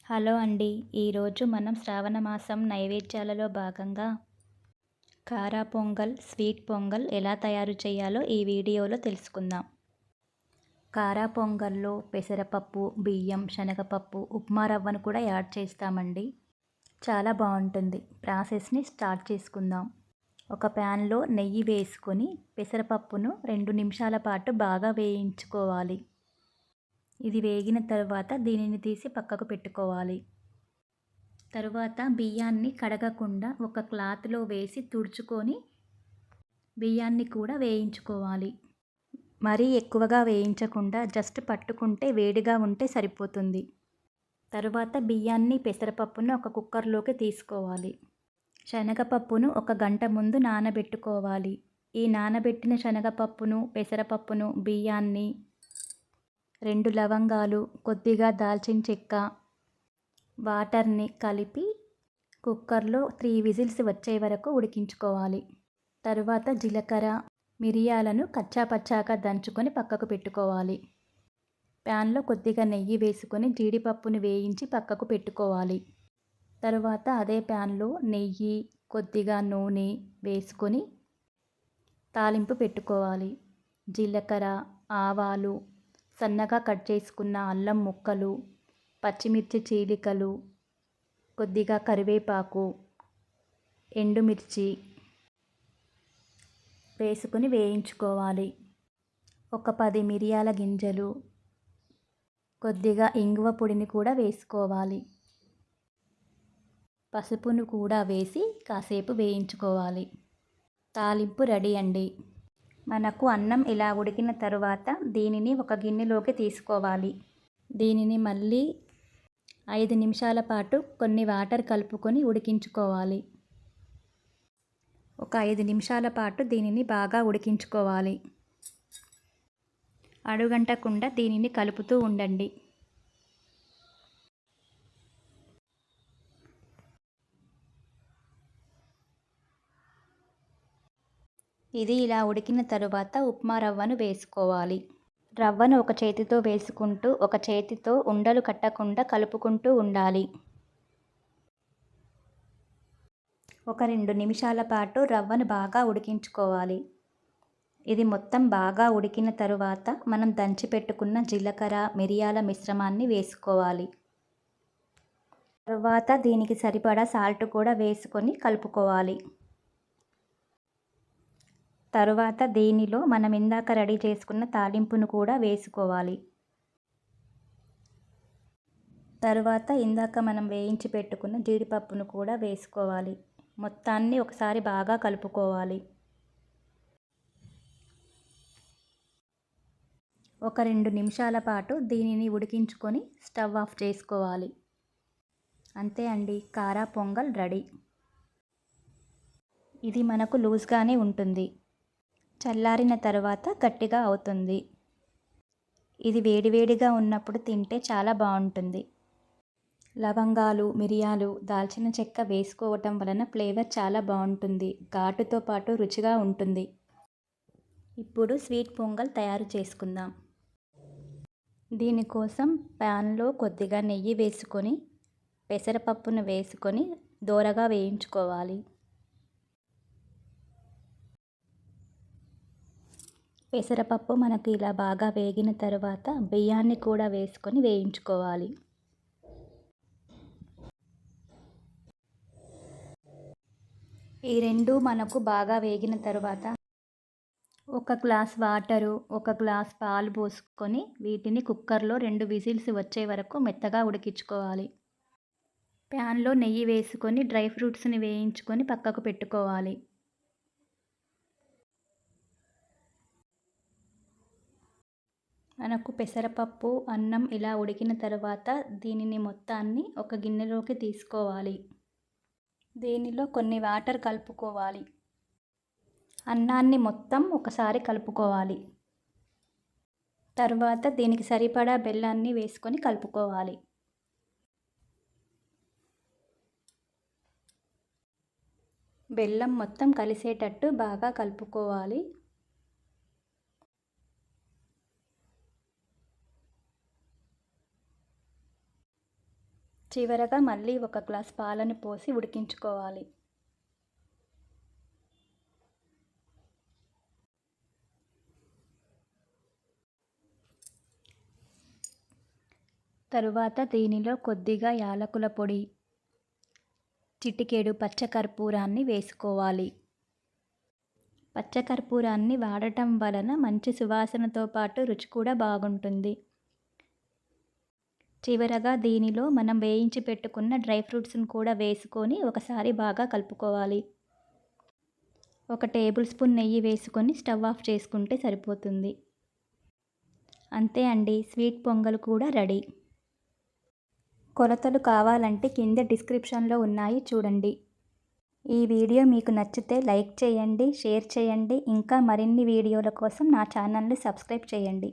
Hello అండి. ఈరోజు మనం శ్రావణ మాసం నైవేద్యాలలో భాగంగా కారా పొంగల్, స్వీట్ పొంగల్ ఎలా తయారు చేయాలో ఈ వీడియోలో తెలుసుకుందాం. కారా పొంగల్లో పెసరపప్పు, బియ్యం, శనగపప్పు, ఉప్మా రవ్వను కూడా యాడ్ చేస్తామండి. చాలా బాగుంటుంది. ప్రాసెస్ని స్టార్ట్ చేసుకుందాం. ఒక ప్యాన్లో నెయ్యి వేసుకొని పెసరపప్పును 2 నిమిషాల పాటు బాగా వేయించుకోవాలి. ఇది వేగిన తర్వాత దీనిని తీసి పక్కకు పెట్టుకోవాలి. తరువాత బియ్యాన్ని కడగకుండా ఒక క్లాత్లో వేసి తుడుచుకొని బియ్యాన్ని కూడా వేయించుకోవాలి. మరీ ఎక్కువగా వేయించకుండా జస్ట్ పట్టుకుంటే వేడిగా ఉంటే సరిపోతుంది. తరువాత బియ్యాన్ని, పెసరపప్పును ఒక కుక్కర్లోకి తీసుకోవాలి. శనగపప్పును 1 గంట ముందు నానబెట్టుకోవాలి. ఈ నానబెట్టిన శనగపప్పును, పెసరపప్పును, బియ్యాన్ని, 2 లవంగాలు, కొద్దిగా దాల్చిన చెక్క, వాటర్ని కలిపి కుక్కర్లో 3 విజిల్స్ వచ్చే వరకు ఉడికించుకోవాలి. తరువాత జీలకర్ర, మిరియాలను కచ్చాపచ్చాగా దంచుకొని పక్కకు పెట్టుకోవాలి. ప్యాన్లో కొద్దిగా నెయ్యి వేసుకొని జీడిపప్పును వేయించి పక్కకు పెట్టుకోవాలి. తరువాత అదే ప్యాన్లో నెయ్యి, కొద్దిగా నూనె వేసుకొని తాలింపు పెట్టుకోవాలి. జీలకర్ర, ఆవాలు, సన్నగా కట్ చేసుకున్న అల్లం ముక్కలు, పచ్చిమిర్చి చీలికలు, కొద్దిగా కరివేపాకు, ఎండుమిర్చి వేసుకొని వేయించుకోవాలి. ఒక 10 మిరియాల గింజలు, కొద్దిగా ఇంగువ పొడిని కూడా వేసుకోవాలి. పసుపును కూడా వేసి కాసేపు వేయించుకోవాలి. తాలింపు రెడీ అండి. మనకు అన్నం ఇలా ఉడికిన తరువాత దీనిని ఒక గిన్నెలోకి తీసుకోవాలి. దీనిని మళ్ళీ 5 నిమిషాల పాటు కొన్ని వాటర్ కలుపుకొని ఉడికించుకోవాలి. ఒక 5 నిమిషాల పాటు దీనిని బాగా ఉడికించుకోవాలి. అడుగంటకుండా దీనిని కలుపుతూ ఉండండి. ఇది ఇలా ఉడికిన తరువాత ఉప్మా రవ్వను వేసుకోవాలి. రవ్వను ఒక చేతితో వేసుకుంటూ ఒక చేతితో ఉండలు కట్టకుండా కలుపుకుంటూ ఉండాలి. ఒక 2 నిమిషాల పాటు రవ్వను బాగా ఉడికించుకోవాలి. ఇది మొత్తం బాగా ఉడికిన తరువాత మనం దంచి పెట్టుకున్న జీలకర్ర, మిరియాల మిశ్రమాన్ని వేసుకోవాలి. తరువాత దీనికి సరిపడా సాల్ట్ కూడా వేసుకొని కలుపుకోవాలి. తరువాత దీనిలో మనం ఇందాక రెడీ చేసుకున్న తాలింపును కూడా వేసుకోవాలి. తరువాత ఇందాక మనం వేయించి పెట్టుకున్న జీడిపప్పును కూడా వేసుకోవాలి. మొత్తాన్ని ఒకసారి బాగా కలుపుకోవాలి. ఒక 2 నిమిషాల పాటు దీనిని ఉడికించుకొని స్టవ్ ఆఫ్ చేసుకోవాలి. అంతే అండి, కారా పొంగల్ రెడీ. ఇది మనకు లూజ్గానే ఉంటుంది. చల్లారిన తర్వాత గట్టిగా అవుతుంది. ఇది వేడివేడిగా ఉన్నప్పుడు తింటే చాలా బాగుంటుంది. లవంగాలు, మిరియాలు, దాల్చిన చెక్క వేసుకోవటం వలన ఫ్లేవర్ చాలా బాగుంటుంది. ఘాటుతో పాటు రుచిగా ఉంటుంది. ఇప్పుడు స్వీట్ పొంగల్ తయారు చేసుకుందాం. దీనికోసం ప్యాన్లో కొద్దిగా నెయ్యి వేసుకొని పెసరపప్పును వేసుకొని దోరగా వేయించుకోవాలి. పెసరపప్పు మనకు ఇలా బాగా వేగిన తర్వాత బియ్యాన్ని కూడా వేసుకొని వేయించుకోవాలి. ఈ రెండు మనకు బాగా వేగిన తర్వాత ఒక గ్లాస్ వాటరు, ఒక గ్లాస్ పాలు పోసుకొని వీటిని కుక్కర్లో 2 విజిల్స్ వచ్చే వరకు మెత్తగా ఉడికించుకోవాలి. ప్యాన్లో నెయ్యి వేసుకొని డ్రై ఫ్రూట్స్ని వేయించుకొని పక్కకు పెట్టుకోవాలి. మనకు పెసరపప్పు, అన్నం ఇలా ఉడికిన తర్వాత దీనిని మొత్తాన్ని ఒక గిన్నెలోకి తీసుకోవాలి. దీనిలో కొన్ని వాటర్ కలుపుకోవాలి. అన్నాన్ని మొత్తం ఒకసారి కలుపుకోవాలి. తర్వాత దీనికి సరిపడా బెల్లాన్ని వేసుకొని కలుపుకోవాలి. బెల్లం మొత్తం కలిసేటట్టు బాగా కలుపుకోవాలి. చివరగా మళ్ళీ ఒక గ్లాస్ పాలను పోసి ఉడికించుకోవాలి. తరువాత దీనిలో కొద్దిగా యాలకుల పొడి, చిటికెడు పచ్చకర్పూరాన్ని వేసుకోవాలి. పచ్చకర్పూరాన్ని వాడటం వలన మంచి సువాసనతో పాటు రుచి కూడా బాగుంటుంది. చివరగా దీనిలో మనం వేయించి పెట్టుకున్న డ్రై ఫ్రూట్స్ని కూడా వేసుకొని ఒకసారి బాగా కలుపుకోవాలి. 1 టేబుల్ స్పూన్ నెయ్యి వేసుకొని స్టవ్ ఆఫ్ చేసుకుంటే సరిపోతుంది. అంతే అండి, స్వీట్ పొంగల్ కూడా రెడీ. కొలతలు కావాలంటే కింద డిస్క్రిప్షన్లో ఉన్నాయి చూడండి. ఈ వీడియో మీకు నచ్చితే లైక్ చేయండి, షేర్ చేయండి. ఇంకా మరిన్ని వీడియోల కోసం నా ఛానల్ని సబ్స్క్రైబ్ చేయండి.